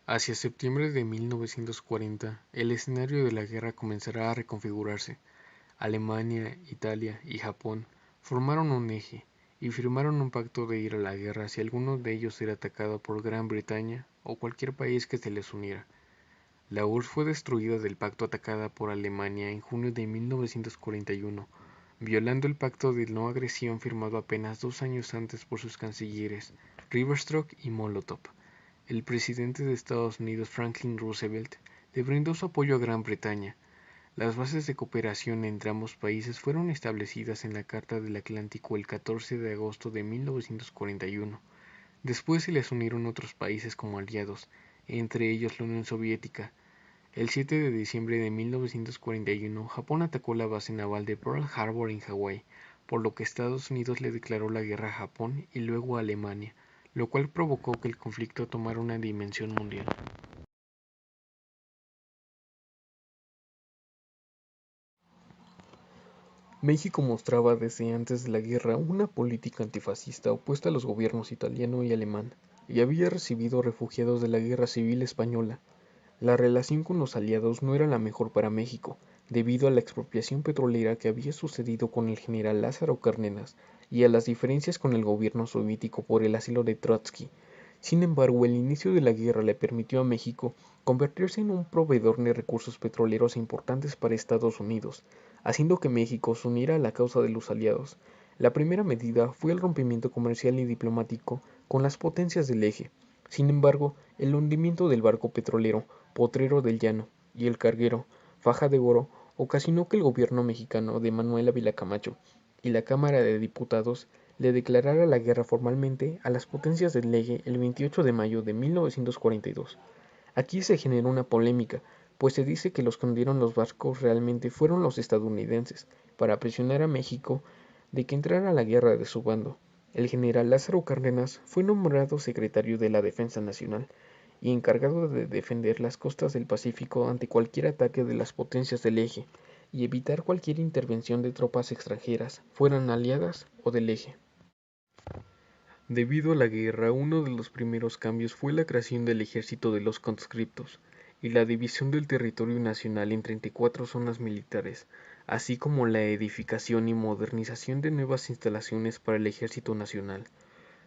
Hacia septiembre de 1940, el escenario de la guerra comenzará a reconfigurarse. Alemania, Italia y Japón formaron un eje y firmaron un pacto de ir a la guerra si alguno de ellos era atacado por Gran Bretaña o cualquier país que se les uniera. La URSS fue destruida del pacto atacada por Alemania en junio de 1941, violando el pacto de no agresión firmado apenas 2 años antes por sus cancilleres Ribbentrop y Molotov. El presidente de Estados Unidos Franklin Roosevelt le brindó su apoyo a Gran Bretaña. Las bases de cooperación entre ambos países fueron establecidas en la Carta del Atlántico el 14 de agosto de 1941. Después se les unieron otros países como aliados, entre ellos la Unión Soviética. El 7 de diciembre de 1941, Japón atacó la base naval de Pearl Harbor en Hawái, por lo que Estados Unidos le declaró la guerra a Japón y luego a Alemania, lo cual provocó que el conflicto tomara una dimensión mundial. México mostraba desde antes de la guerra una política antifascista opuesta a los gobiernos italiano y alemán, y había recibido refugiados de la Guerra Civil Española. La relación con los aliados no era la mejor para México, debido a la expropiación petrolera que había sucedido con el general Lázaro Cárdenas y a las diferencias con el gobierno soviético por el asilo de Trotsky. Sin embargo, el inicio de la guerra le permitió a México convertirse en un proveedor de recursos petroleros importantes para Estados Unidos, haciendo que México se uniera a la causa de los aliados. La primera medida fue el rompimiento comercial y diplomático con las potencias del eje. Sin embargo, el hundimiento del barco petrolero Potrero del Llano y el carguero Faja de Oro ocasionó que el gobierno mexicano de Manuel Ávila Camacho y la Cámara de Diputados le declarara la guerra formalmente a las potencias del eje el 28 de mayo de 1942. Aquí se generó una polémica, pues se dice que los que hundieron los barcos realmente fueron los estadounidenses, para presionar a México de que entrara a la guerra de su bando. El general Lázaro Cárdenas fue nombrado secretario de la Defensa Nacional y encargado de defender las costas del Pacífico ante cualquier ataque de las potencias del eje y evitar cualquier intervención de tropas extranjeras, fueran aliadas o del eje. Debido a la guerra, uno de los primeros cambios fue la creación del Ejército de los Conscriptos y la división del territorio nacional en 34 zonas militares, así como la edificación y modernización de nuevas instalaciones para el Ejército Nacional.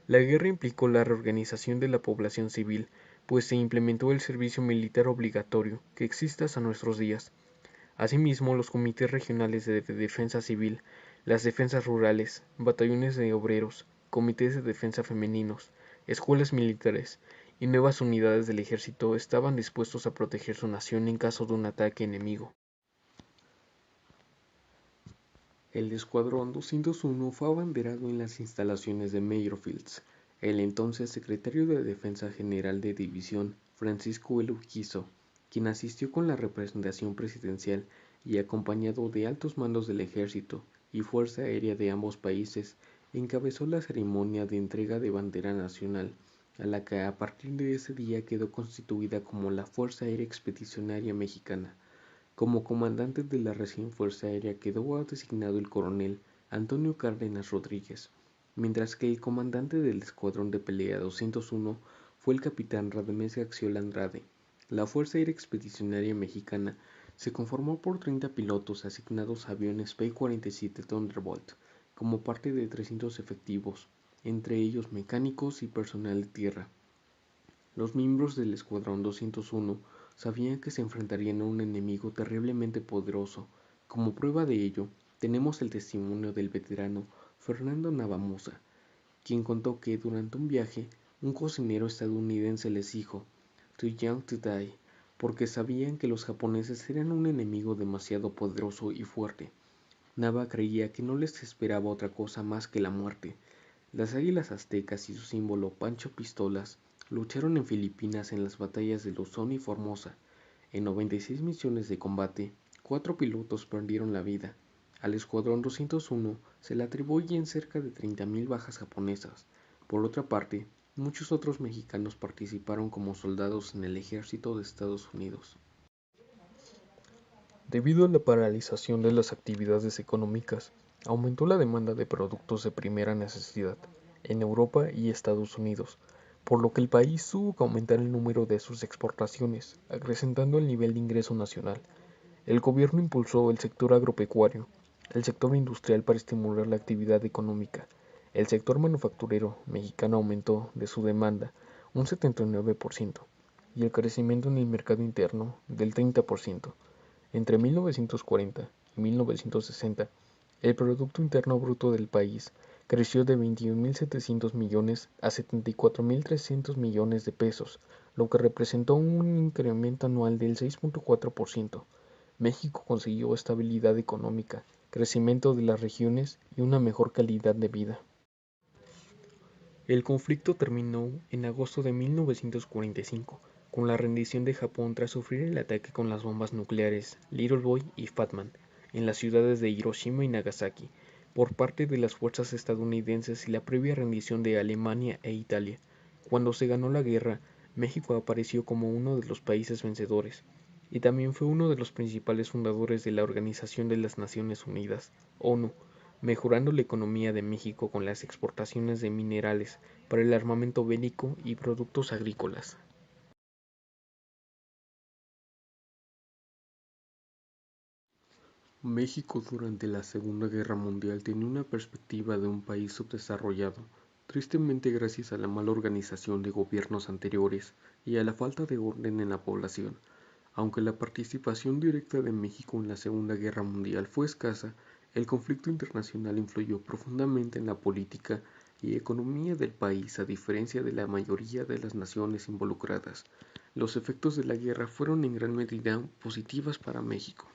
La guerra implicó la reorganización de la población civil, pues se implementó el servicio militar obligatorio, que existe hasta nuestros días. Asimismo, los comités regionales de defensa civil, las defensas rurales, batallones de obreros, comités de defensa femeninos, escuelas militares y nuevas unidades del ejército estaban dispuestos a proteger su nación en caso de un ataque enemigo. El Escuadrón 201 fue abanderado en las instalaciones de Meyerfields. El entonces secretario de Defensa General de División, Francisco L. Urquizo, quien asistió con la representación presidencial y acompañado de altos mandos del Ejército y Fuerza Aérea de ambos países, encabezó la ceremonia de entrega de bandera nacional, a la que a partir de ese día quedó constituida como la Fuerza Aérea Expedicionaria Mexicana. Como comandante de la recién Fuerza Aérea quedó designado el coronel Antonio Cárdenas Rodríguez, mientras que el comandante del Escuadrón de Pelea 201 fue el capitán Radamés Gaxiola Andrade. La Fuerza Aérea Expedicionaria Mexicana se conformó por 30 pilotos asignados a aviones P-47 Thunderbolt, como parte de 300 efectivos, entre ellos mecánicos y personal de tierra. Los miembros del Escuadrón 201 sabían que se enfrentarían a un enemigo terriblemente poderoso. Como prueba de ello, tenemos el testimonio del veterano Fernando Navamosa, quien contó que durante un viaje, un cocinero estadounidense les dijo "Too young to die", porque sabían que los japoneses eran un enemigo demasiado poderoso y fuerte. Nava creía que no les esperaba otra cosa más que la muerte. Las águilas aztecas y su símbolo Pancho Pistolas lucharon en Filipinas en las batallas de Luzón y Formosa. En 96 misiones de combate, 4 pilotos perdieron la vida. Al Escuadrón 201 se le atribuyen cerca de 30.000 bajas japonesas. Por otra parte, muchos otros mexicanos participaron como soldados en el ejército de Estados Unidos. Debido a la paralización de las actividades económicas, aumentó la demanda de productos de primera necesidad en Europa y Estados Unidos, por lo que el país tuvo que aumentar el número de sus exportaciones, acrecentando el nivel de ingreso nacional. El gobierno impulsó el sector agropecuario, el sector industrial para estimular la actividad económica. El sector manufacturero mexicano aumentó de su demanda un 79% y el crecimiento en el mercado interno del 30%. Entre 1940 y 1960, el Producto Interno Bruto del país creció de 21.700 millones a 74.300 millones de pesos, lo que representó un incremento anual del 6.4%. México consiguió estabilidad económica, crecimiento de las regiones y una mejor calidad de vida. El conflicto terminó en agosto de 1945, con la rendición de Japón tras sufrir el ataque con las bombas nucleares Little Boy y Fat Man en las ciudades de Hiroshima y Nagasaki, por parte de las fuerzas estadounidenses y la previa rendición de Alemania e Italia. Cuando se ganó la guerra, México apareció como uno de los países vencedores, y también fue uno de los principales fundadores de la Organización de las Naciones Unidas, ONU, mejorando la economía de México con las exportaciones de minerales para el armamento bélico y productos agrícolas. México durante la Segunda Guerra Mundial tenía una perspectiva de un país subdesarrollado, tristemente gracias a la mala organización de gobiernos anteriores y a la falta de orden en la población. Aunque la participación directa de México en la Segunda Guerra Mundial fue escasa, el conflicto internacional influyó profundamente en la política y economía del país a diferencia de la mayoría de las naciones involucradas. Los efectos de la guerra fueron en gran medida positivas para México.